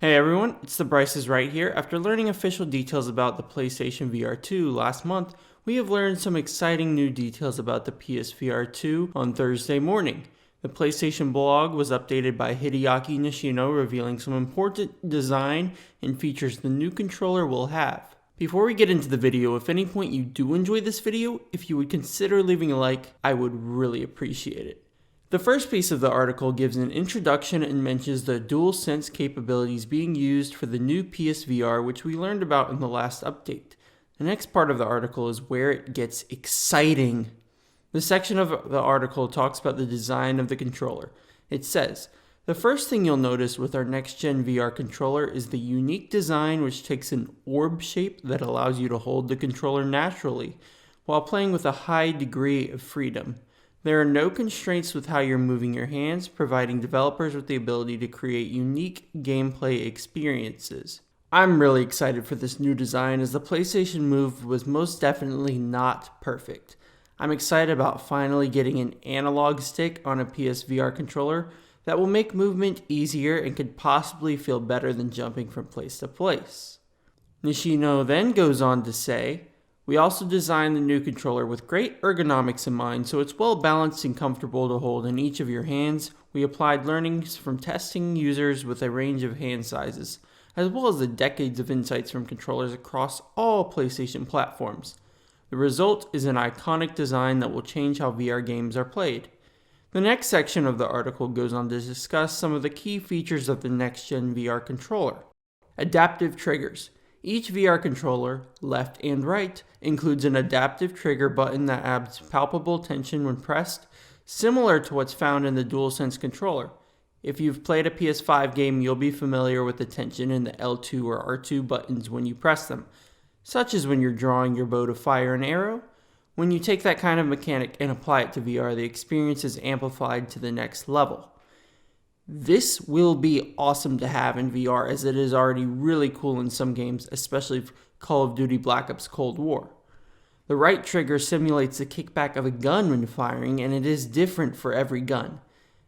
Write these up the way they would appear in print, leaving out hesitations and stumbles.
Hey everyone, it's theBryceisRight here. After learning official details about the PlayStation VR 2 last month, we have learned some exciting new details about the PSVR 2 on Thursday morning. The PlayStation blog was updated by Hideaki Nishino, revealing some important design and features the new controller will have. Before we get into the video, if at any point you do enjoy this video, if you would consider leaving a like, I would really appreciate it. The first piece of the article gives an introduction and mentions the DualSense capabilities being used for the new PSVR, which we learned about in the last update. The next part of the article is where it gets exciting. The section of the article talks about the design of the controller. It says, the first thing you'll notice with our next-gen VR controller is the unique design which takes an orb shape that allows you to hold the controller naturally, while playing with a high degree of freedom. There are no constraints with how you're moving your hands, providing developers with the ability to create unique gameplay experiences. I'm really excited for this new design as the PlayStation Move was most definitely not perfect. I'm excited about finally getting an analog stick on a PSVR controller that will make movement easier and could possibly feel better than jumping from place to place. Nishino then goes on to say, we also designed the new controller with great ergonomics in mind, so it's well balanced and comfortable to hold in each of your hands. We applied learnings from testing users with a range of hand sizes, as well as the decades of insights from controllers across all PlayStation platforms. The result is an iconic design that will change how VR games are played. The next section of the article goes on to discuss some of the key features of the next-gen VR controller. Adaptive triggers. Each VR controller, left and right, includes an adaptive trigger button that adds palpable tension when pressed, similar to what's found in the DualSense controller. If you've played a PS5 game, you'll be familiar with the tension in the L2 or R2 buttons when you press them, such as when you're drawing your bow to fire an arrow. When you take that kind of mechanic and apply it to VR, the experience is amplified to the next level. This will be awesome to have in VR as it is already really cool in some games, especially Call of Duty Black Ops Cold War. The right trigger simulates the kickback of a gun when firing, and it is different for every gun.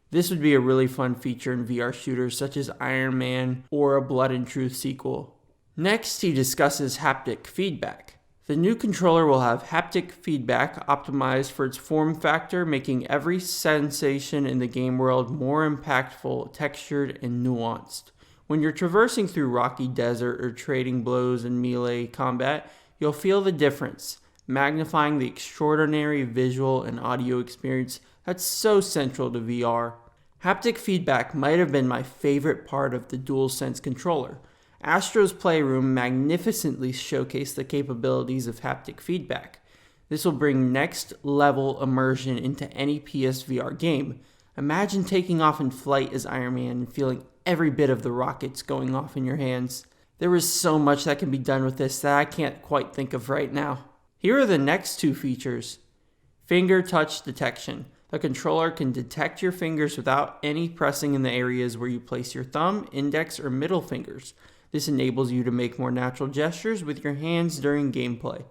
This would be a really fun feature in VR shooters such as Iron Man or a Blood and Truth sequel. Next, he discusses haptic feedback. The new controller will have haptic feedback optimized for its form factor, making every sensation in the game world more impactful, textured, and nuanced. When you're traversing through rocky desert or trading blows in melee combat, you'll feel the difference, magnifying the extraordinary visual and audio experience that's so central to VR. Haptic feedback might have been my favorite part of the DualSense controller. Astro's Playroom magnificently showcased the capabilities of haptic feedback. This will bring next level immersion into any PSVR game. Imagine taking off in flight as Iron Man and feeling every bit of the rockets going off in your hands. There is so much that can be done with this that I can't quite think of right now. Here are the next two features. Finger touch detection. The controller can detect your fingers without any pressing in the areas where you place your thumb, index, or middle fingers. This enables you to make more natural gestures with your hands during gameplay.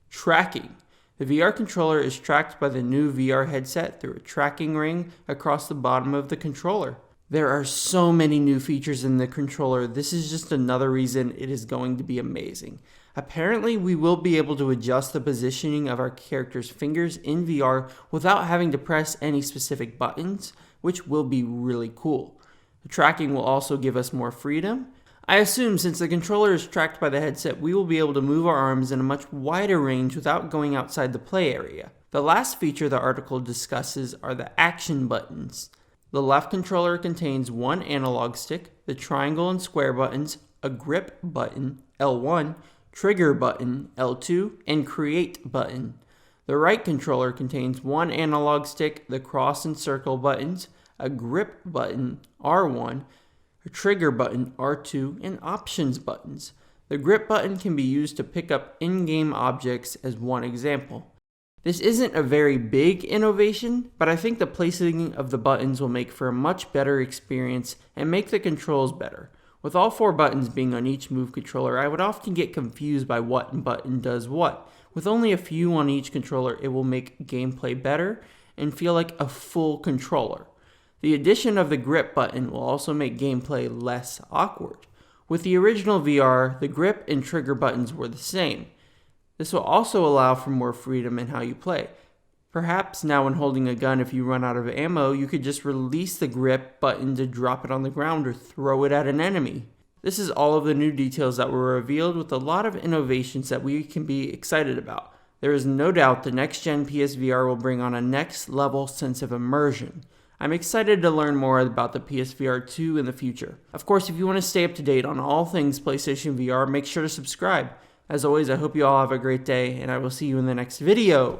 Tracking. The VR controller is tracked by the new VR headset through a tracking ring across the bottom of the controller. There are so many new features in the controller. This is just another reason it is going to be amazing. Apparently, we will be able to adjust the positioning of our character's fingers in VR without having to press any specific buttons, which will be really cool. The tracking will also give us more freedom. I assume since the controller is tracked by the headset, we will be able to move our arms in a much wider range without going outside the play area. The last feature the article discusses are the action buttons. The left controller contains one analog stick, the triangle and square buttons, a grip button, L1, trigger button, L2, and create button. The right controller contains one analog stick, the cross and circle buttons, a grip button, R1, a trigger button, R2, and options buttons. The grip button can be used to pick up in-game objects as one example. This isn't a very big innovation, but I think the placing of the buttons will make for a much better experience and make the controls better. With all four buttons being on each Move controller, I would often get confused by what button does what. With only a few on each controller, it will make gameplay better and feel like a full controller. The addition of the grip button will also make gameplay less awkward. With the original VR, the grip and trigger buttons were the same. This will also allow for more freedom in how you play. Perhaps now when holding a gun, if you run out of ammo, you could just release the grip button to drop it on the ground or throw it at an enemy. This is all of the new details that were revealed with a lot of innovations that we can be excited about. There is no doubt the next-gen PSVR will bring on a next-level sense of immersion. I'm excited to learn more about the PSVR 2 in the future. Of course, if you want to stay up to date on all things PlayStation VR, make sure to subscribe. As always, I hope you all have a great day, and I will see you in the next video.